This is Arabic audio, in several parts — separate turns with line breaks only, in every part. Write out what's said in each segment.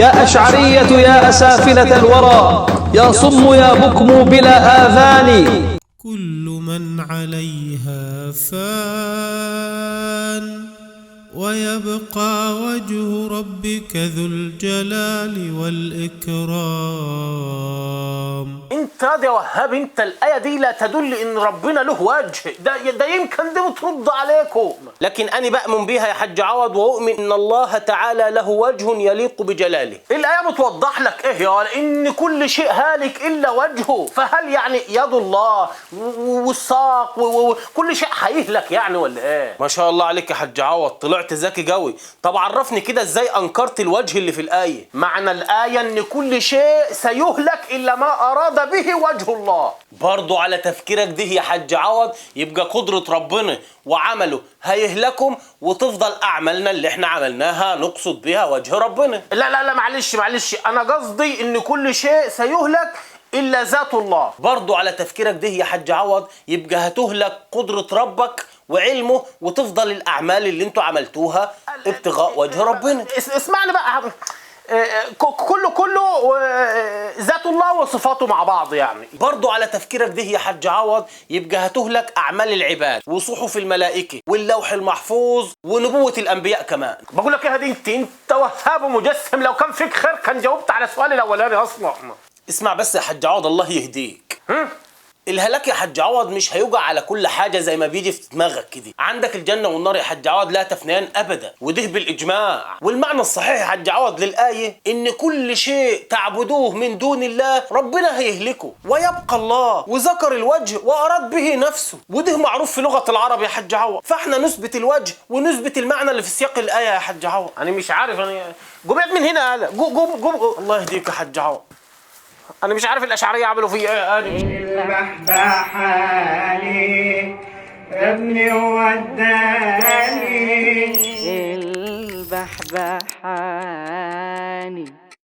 يا أشعرية يا أسافلة الورى، يا صم يا بكم بلا آذان.
كل من عليها فان ويبقى وجه ربك ذو الجلال والإكرام.
انت يا وهاب، انت الآية دي لا تدل ان ربنا له وجه، ده يمكن دي بترد عليكم، لكن انا بأمن بيها يا حاج عوض، واؤمن ان الله تعالى له وجه يليق بجلاله. الآية بتوضح لك ايه يا ان كل شيء هالك الا وجهه، فهل يعني يد الله والساق وكل شيء هيهلك يعني ولا ايه؟ ما شاء الله عليك يا حاج عوض، طلعت ذكي قوي. طب عرفني كده ازاي انكرت الوجه اللي في الآية؟ معنى الآية ان كل شيء سيهلك الا ما اراد به وجه الله. برضو على تفكيرك ده يا حاج عوض يبقى قدرة ربنا وعمله هيهلكم، وتفضل اعمالنا اللي احنا عملناها نقصد بها وجه ربنا. لا معلش انا قصدي ان كل شيء سيهلك الا ذات الله. برضو على تفكيرك ده يا حاج عوض يبقى هتهلك قدرة ربك وعلمه، وتفضل الاعمال اللي انتوا عملتوها ابتغاء وجه ربنا. اسمعني بقى، كله ذات الله وصفاته مع بعض يعني. برضو على تفكيرك ده يا حاج عوض يبقى هتهلك اعمال العباد وصحف الملائكه واللوح المحفوظ ونبوه الانبياء كمان. بقول لك ايه دي، انت وهاب مجسم، لو كان فيك خير كان جاوبت على سؤالي الاولاني اصلا. اسمع بس يا حاج عوض الله يهديك، الهلاك يا حاج عوض مش هيوجع على كل حاجه زي ما بيجي في دماغك كده. عندك الجنه والنار يا حاج عوض لا تفنيان ابدا، وده بالاجماع. والمعنى الصحيح يا حاج عوض للايه ان كل شيء تعبدوه من دون الله ربنا هيهلكه ويبقى الله، وذكر الوجه واراد به نفسه، وده معروف في لغه العرب يا حاج عوض. فاحنا نثبت الوجه ونثبت المعنى اللي في سياق الايه يا حاج عوض. انا مش عارف، انا قوم من هنا، هلا قوم الله يهديك يا حاج عوض. أنا مش عارف الأشعرية عملوا فيه إيه.
البحبحاني ابني وداني
البحبحاني.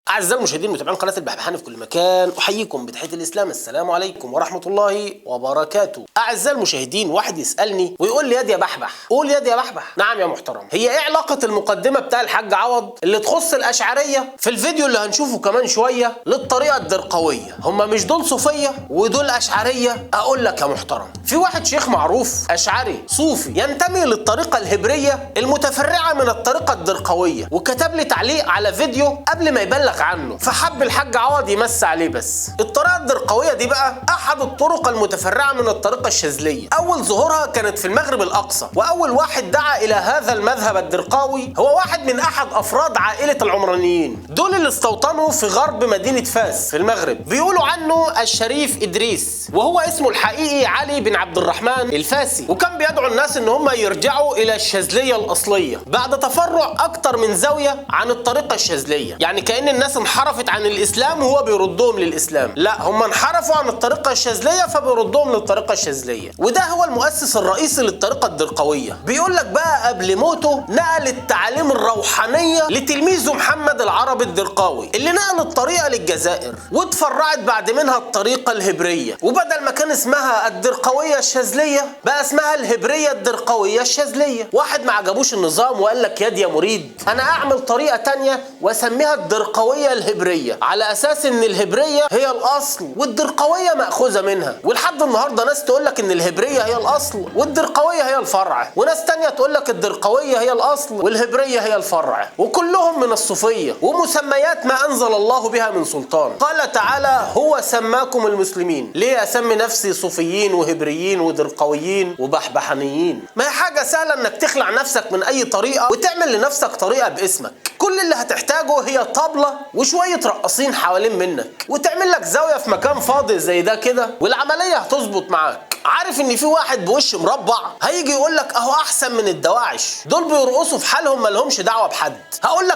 أعزائي المشاهدين متابعين قناة البحبحاني في كل مكان، أحييكم بتحية الإسلام، السلام عليكم ورحمة الله وبركاته. أعزائي المشاهدين، واحد يسألني ويقول لي ياد يا بحبح، قول ياد يا بحبح. نعم يا محترم. هي إيه علاقة المقدمة بتاع الحاج عوض اللي تخص الأشعرية في الفيديو اللي هنشوفه كمان شوية للطريقة الدرقوية؟ هما مش دول صوفية ودول أشعرية؟ أقول لك يا محترم، في واحد شيخ معروف أشعري صوفي ينتمي للطريقة الهبرية المتفرعة من الطريقة الدرقوية، وكتب لي تعليق على فيديو قبل ما يبلغ عنه، فحب الحاج عوض يمس عليه. بس الطريقه الدرقويه دي بقى احد الطرق المتفرعه من الطريقه الشاذليه. اول ظهورها كانت في المغرب الاقصى، واول واحد دعا الى هذا المذهب الدرقاوي هو واحد من احد افراد عائله العمرانيين، دول اللي استوطنوا في غرب مدينه فاس في المغرب. بيقولوا عنه الشريف ادريس، وهو اسمه الحقيقي علي بن عبد الرحمن الفاسي، وكان بيدعو الناس ان هم يرجعوا الى الشاذليه الاصليه بعد تفرع اكتر من زاويه عن الطريقه الشاذليه. يعني كأن الناس انحرفت عن الاسلام وهو بيردهم للاسلام، لا هم انحرفوا عن الطريقه الشاذليه فبيردهم للطريقه الشاذليه. وده هو المؤسس الرئيسي للطريقه الدرقويه. بيقول لك بقى قبل موته نقل التعاليم الروحانيه لتلميذه محمد العربي الدرقاوي اللي نقل الطريقه للجزائر، واتفرعت بعد منها الطريقه الهبريه، وبدل ما كان اسمها الدرقويه الشاذليه بقى اسمها الهبريه الدرقويه الشاذليه. واحد ما عجبوش النظام وقال لك ياد يا مريد انا اعمل طريقه تانية واسميها الدرقويه الهبريه، على اساس ان الهبريه هي الاصل والدرقويه ماخوذه منها. ولحد النهارده ناس تقول لك ان الهبريه هي الاصل والدرقويه هي الفرع، وناس تانية تقول لك الدرقويه هي الاصل والهبريه هي الفرع، وكلهم من الصوفيه ومسميات ما انزل الله بها من سلطان. قال تعالى هو سماكم المسلمين، ليه اسمي نفسي صوفيين وهبريين ودرقويين وبحبحانيين؟ ما هي حاجه سهله انك تخلع نفسك من اي طريقه وتعمل لنفسك طريقه باسمك. كل اللي هتحتاجه هي طبله وشويه رقاصين حوالين منك، وتعمل لك زاويه في مكان فاضي زي ده كده، والعمليه هتظبط معاك. عارف ان في واحد بوش مربع هيجي يقول لك اهو احسن من الدواعش، دول بيرقصوا في حالهم ما لهمش دعوه بحد. هقول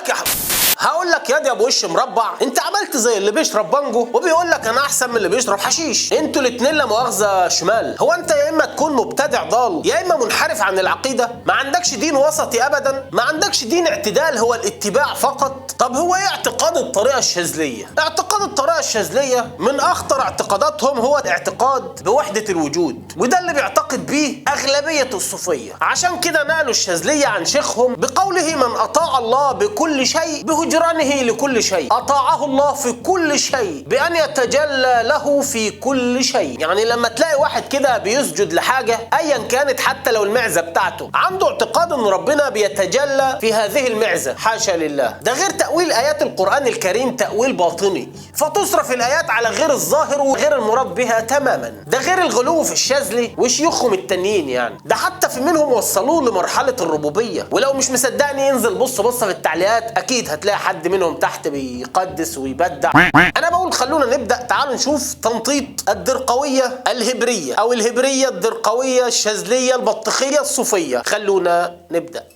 لك يا ابو وش مربع، انت عملت زي اللي بيشرب بانجو وبيقول لك انا احسن من اللي بيشرب حشيش. انتوا الاثنين لا مؤاخذه شمال. هو انت يا اما تكون مبتدع ضال يا اما منحرف عن العقيده، ما عندكش دين وسطي ابدا، ما عندكش دين اعتدال هو الاتباع فقط. طب هو ايه اعتقاد الطريقه الشاذليه؟ اعتقاد الطريقه الشاذليه من اخطر اعتقاداتهم هو الاعتقاد بوحده الوجود، الوجود، وده اللي بيعتقد بيه أغلبية الصوفية. عشان كده نقلوا الشاذلية عن شيخهم بقوله: من أطاع الله بكل شيء بهجرانه لكل شيء أطاعه الله في كل شيء بأن يتجلى له في كل شيء. يعني لما تلاقي واحد كده بيسجد لحاجة أيا كانت، حتى لو المعزة بتاعته، عنده اعتقاد أن ربنا بيتجلى في هذه المعزة، حاشا لله. ده غير تأويل آيات القرآن الكريم تأويل باطني، فتصرف الآيات على غير الظاهر وغير المراد بها تماما. ده غير الغلو في الشاذلي وشيوخهم التانيين. يعني ده حتى في منهم وصلوه لمرحلة الربوبية. ولو مش مصدقني ينزل بص في التعليقات، أكيد هتلاقي حد منهم تحت بيقدس ويبدع. أنا بقول خلونا نبدأ. تعالوا نشوف تنطيط الدرقوية الهبرية أو الهبرية الدرقوية الشاذلية البطيخية الصوفية. خلونا نبدأ.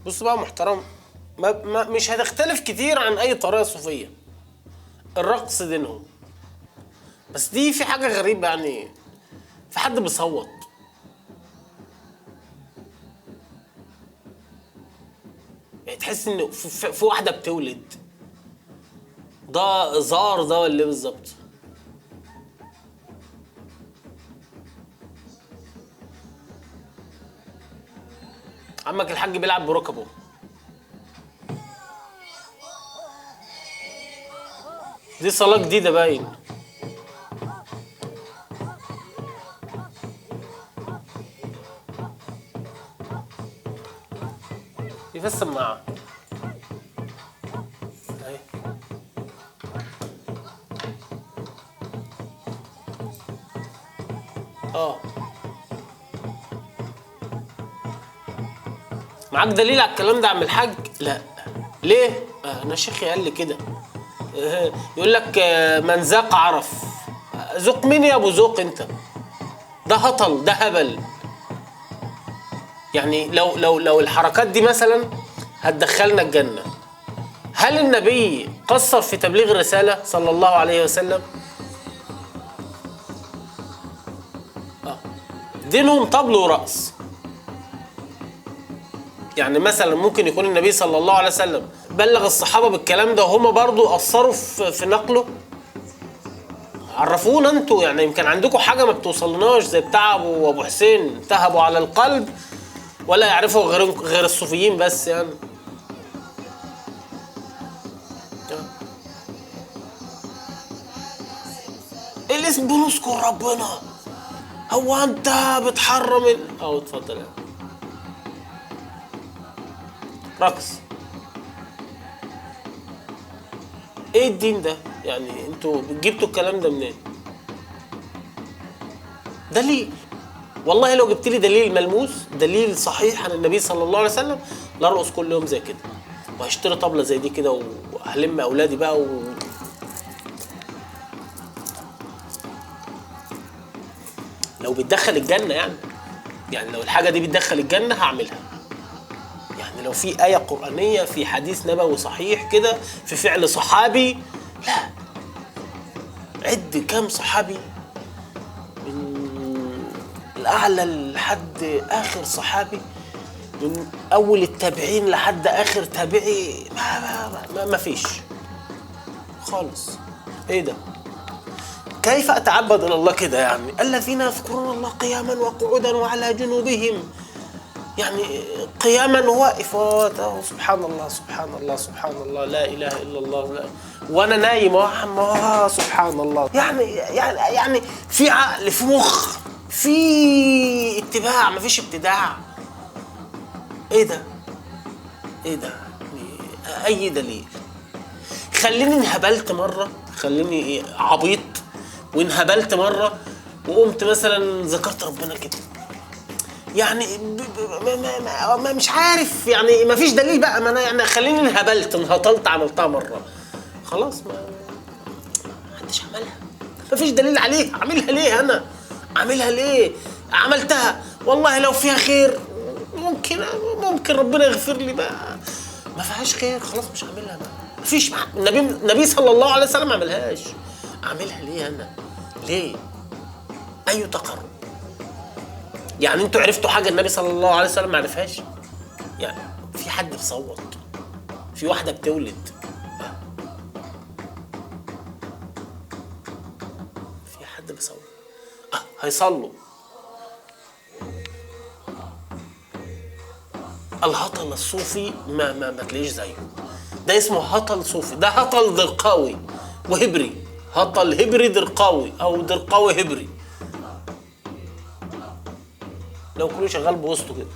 بص بقى محترم، مش هتختلف كتير عن أي طريقة صوفية. الرقص دينهم، بس دي في حاجة غريبة. يعني في حد بيصوت، يعني تحس إن في واحدة بتولد. ده زار ده ولا ايه بالظبط؟ عمك الحاج بيلعب بركبه. دي صلاة جديدة باين. دي في السماعة اهي. معاك دليل على الكلام ده يا عم الحاج؟ لا. ليه؟ انا شيخي قال لي كده. يقول لك من ذاق عرف. ذوق مين يا ابو ذوق انت؟ ده هطل، ده هبل. يعني لو الحركات دي مثلا هتدخلنا الجنة، هل النبي قصر في تبليغ الرسالة صلى الله عليه وسلم؟ دينهم طبل ورقص. يعني مثلا ممكن يكون النبي صلى الله عليه وسلم بلغ الصحابة بالكلام ده وهم برضو قصروا في نقله. عرفونا انتوا، يعني يمكن عندكم حاجة ما بتوصلناش زي بتاع ابو حسين تهبوا على القلب ولا يعرفوا غير الصوفيين بس. يعني الاسم بنذكر ربنا، هو انت بتحرم اتفضل يعني. رقص ايه الدين ده؟ يعني انتوا جبتوا الكلام ده منين؟ دليل. والله لو جبت لي دليل ملموس، دليل صحيح عن النبي صلى الله عليه وسلم، لا ارقص كل يوم زي كده وهشتري طبلة زي دي كده وهلم اولادي بقى لو بتدخل الجنة يعني لو الحاجة دي بتدخل الجنة هعملها. يعني لو في آية قرآنية في حديث نبوي صحيح كده في فعل صحابي، لا. عد كام صحابي من الأعلى لحد آخر صحابي، من أول التابعين لحد آخر تابعي، ما فيش خالص. إيه ده؟ كيف أتعبد إلى الله كده؟ يعني الذين يذكرون الله قياما وقعودا وعلى جنوبهم، يعني قياما واقف سبحان الله سبحان الله سبحان الله لا اله الا الله، لا. وانا نايم سبحان الله. يعني في عقل، في مخ، في اتباع، مفيش ابتداع. ايه ده؟ اي دليل؟ خليني انهبلت مره، خليني عبيط وانهبلت مره وقمت مثلا ذكرت ربنا كده، يعني ما مش عارف، يعني ما فيش دليل بقى. ما انا يعني خليني انهطلت عملتها مره خلاص، ما حدش عملها، ما فيش دليل عليها. اعملها ليه انا؟ اعملها ليه؟ عملتها والله لو فيها خير ممكن ربنا يغفر لي بقى. ما فيهاش خير خلاص مش هعملها بقى. ما فيش. النبي صلى الله عليه وسلم ما عملهاش، اعملها ليه انا؟ ليه؟ اي تقرب؟ يعني انتوا عرفتوا حاجه النبي صلى الله عليه وسلم ما عرفهاش؟ يعني في حد بيصوت، في واحده بتولد، هيصلوا. الهطل الصوفي ما تلاقيش زيه. ده اسمه هطل صوفي، ده هطل درقاوي وهبري، هطل هبري درقاوي او درقاوي هبري. لو كله شغال بوسطه كده.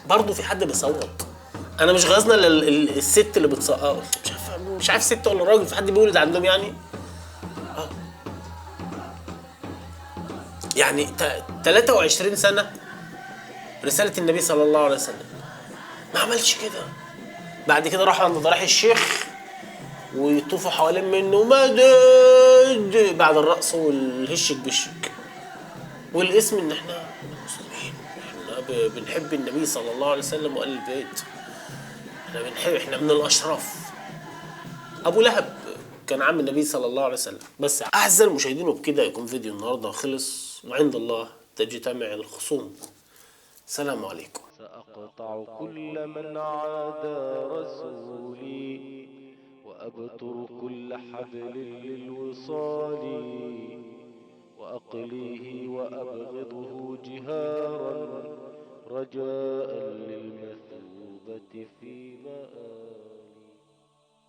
برضه في حد بيصوت. انا مش غازنا الست اللي بتصوت، مش عارف ست ولا راجل، في حد بيولد عندهم يعني. يعني 23 سنه رساله النبي صلى الله عليه وسلم ما عملش كده. بعد كده راحوا عند ضريح الشيخ ويطوفوا حوالين منه مدد بعد الرقص والهشك بالشك، والاسم ان احنا مسلمين، احنا بنحب النبي صلى الله عليه وسلم وآل البيت، احنا من الاشراف. ابو لهب كان عم النبي صلى الله عليه وسلم. بس اعزائي المشاهدين، وبكده يكون فيديو النهارده خلص، وعند الله تجتمع الخصوم. السلام عليكم.
سأقطع كل من عادى رسولي، وأبتر كل حبل للوصال، وأقليه وأبغضه جهارا، رجاء للمثوبة في مآل.